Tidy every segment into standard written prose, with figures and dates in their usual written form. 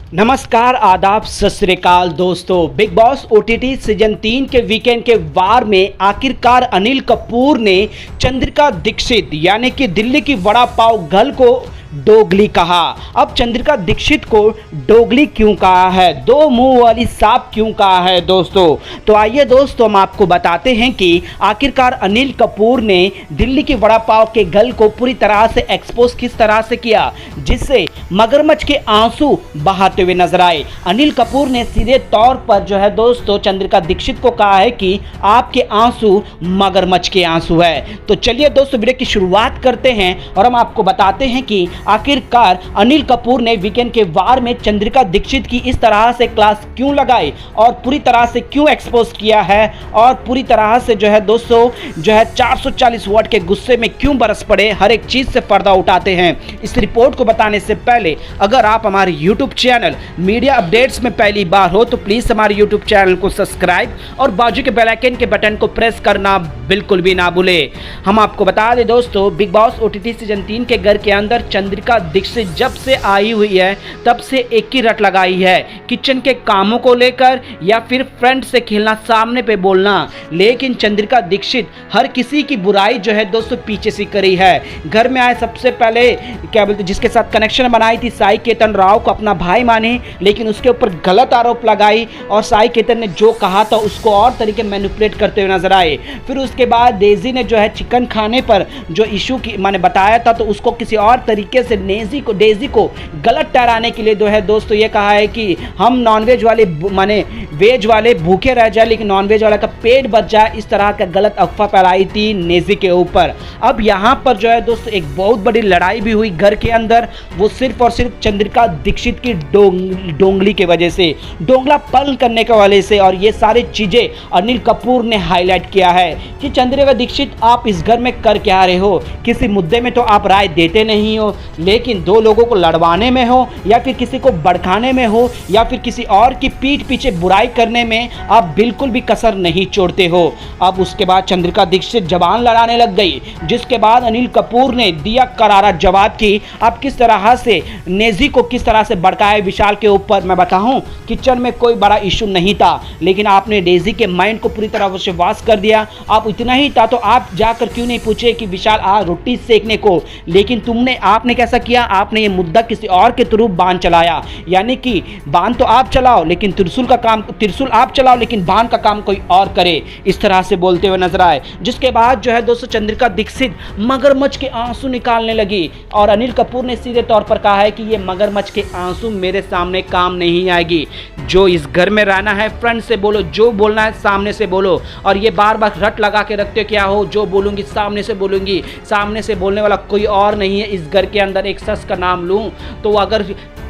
नमस्कार, आदाब, सत श्री अकाल दोस्तों। बिग बॉस ओटीटी सीजन 3 के वीकेंड के वार में आखिरकार अनिल कपूर ने चंद्रिका दीक्षित यानी कि दिल्ली की वड़ा पाव गर्ल को डोगली कहा। अब चंद्रिका दीक्षित को डोगली क्यों कहा है, दो मुंह वाली सांप क्यों कहा है दोस्तों? तो आइए दोस्तों, हम आपको बताते हैं कि आखिरकार अनिल कपूर ने दिल्ली की वड़ा पाव के गर्ल को पूरी तरह से एक्सपोज किस तरह से किया, जिससे मगरमच्छ के आंसू बहाते हुए नजर आए। अनिल कपूर ने सीधे तौर पर जो है दोस्तों चंद्रिका दीक्षित को कहा है कि आपके आंसू मगरमच्छ के आंसू है। तो चलिए दोस्तों, वीडियो की शुरुआत करते हैं और हम आपको बताते हैं कि आखिरकार अनिल कपूर ने वीकेंड के वार में चंद्रिका दीक्षित की इस तरह से क्लास क्यों लगाई और पूरी तरह से क्यों एक्सपोज किया है और पूरी तरह से जो है दोस्तों जो है 440 वाट के गुस्से में क्यों बरस पड़े, हर एक चीज से पर्दा उठाते हैं। इस रिपोर्ट को बताने से पहले अगर आप हमारे यूट्यूब चैनल मीडिया अपडेट्स में पहली बार हो तो प्लीज हमारे यूट्यूब चैनल को सब्सक्राइब और बाजू के बेल आइकन के बटन को प्रेस करना बिल्कुल भी ना भूले। हम आपको बता दें दोस्तों, बिग बॉस ओटीटी सीजन 3 के घर के अंदर चंद्रिका दीक्षित जब से आई हुई है तब से एक ही रट लगाई है, किचन के कामों को लेकर या फिर फ्रेंड से खेलना, सामने पे बोलना। लेकिन चंद्रिका दीक्षित हर किसी की बुराई जो है दोस्तों पीछे से करी है। घर में आए सबसे पहले क्या बोलते जिसके साथ कनेक्शन बनाई थी साई केतन राव को अपना भाई माने, लेकिन उसके ऊपर गलत आरोप लगाई और साई केतन ने जो कहा था उसको और तरीके मैनिपुलेट करते हुए नजर आए। फिर उसके बाद डेजी ने जो है चिकन खाने पर जो इशू की मैंने बताया था तो उसको किसी और तरीके से डेजी को गलत ठहराने के लिए जो है दोस्तों ये कहा है कि हम नॉनवेज वाले माने वेज वाले भूखे रह जाए लेकिन नॉनवेज वाला का पेट बच जाए, इस तरह का गलत अफवाह फैलाई थी नेजी के ऊपर। अब यहाँ पर जो है दोस्तों एक बहुत बड़ी लड़ाई भी हुई घर के अंदर, वो सिर्फ और सिर्फ चंद्रिका दीक्षित की डोंगली के वजह से, डोंगला पल करने के वाले से। और ये सारी चीजें अनिल कपूर ने हाईलाइट किया है कि चंद्रिका दीक्षित आप इस घर में कर क्या रहे हो, किसी मुद्दे में तो आप राय देते नहीं हो, लेकिन दो लोगों को लड़वाने में हो या फिर किसी को भड़काने में हो या फिर किसी और की पीठ पीछे बुराई करने में आप बिल्कुल भी कसर नहीं छोड़ते हो। अब उसके बाद चंद्रिका दीक्षित जबान लड़ाने लग गई, जिसके बाद अनिल कपूर ने दिया करारा जवाब कि आप किस तरह से नेजी को किस तरह से भड़काए विशाल के ऊपर। मैं बताऊं, किचन में कोई बड़ा इशू नहीं था, लेकिन आपने डेजी के माइंड को पूरी तरह से वॉश कर दिया। आप इतना ही था तो आप जाकर क्यों नहीं पूछे कि विशाल आ रोटी सेकने को, लेकिन आपने कैसा किया, आपने ये मुद्दा किसी और के थ्रू बांध चलाया। यानी कि बांध तो आप चलाओ लेकिन त्रिशूल आप चलाओ लेकिन बांध का काम कोई और करे, इस तरह से बोलते हुए नजर आए। जिसके बाद जो है दोस्तों चंद्रिका दीक्षित मगरमच्छ के आंसू निकालने लगी और अनिल कपूर ने सीधे तौर पर कहा है कि ये मगरमच्छ के आंसू मेरे सामने काम नहीं आएगी। जो इस घर में रहना है फ्रंट से बोलो, जो बोलना है सामने से बोलो, और ये बार बार रट लगा के रखते क्या हो, जो बोलूंगी सामने से बोलूंगी, सामने से बोलने वाला कोई और नहीं है इस घर के अंदर। एक शख्स का नाम लूं तो अगर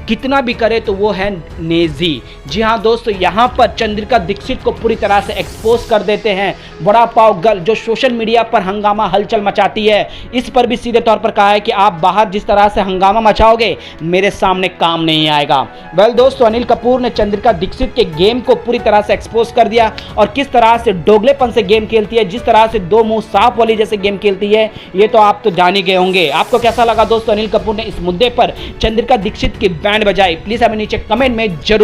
कितना भी करे तो वो है नेजी। जी हाँ दोस्तों, यहाँ पर चंद्रिका दीक्षित को पूरी तरह से एक्सपोज कर देते हैं। वड़ा पाव गर्ल जो सोशल मीडिया पर हंगामा हलचल मचाती है, इस पर भी सीधे तौर पर कहा है कि आप बाहर जिस तरह से हंगामा मचाओगे मेरे सामने काम नहीं आएगा। वेल दोस्तों, अनिल कपूर ने चंद्रिका दीक्षित के गेम को पूरी तरह से एक्सपोज कर दिया और किस तरह से डोगलेपन से गेम खेलती है, जिस तरह से दो मुंह सांप वाली जैसे गेम खेलती है, ये तो आप तो जान ही गए होंगे। आपको कैसा लगा दोस्तों अनिल कपूर ने इस मुद्दे पर चंद्रिका दीक्षित की बैंड बजाई? प्लीज हमें नीचे कमेंट में जरूर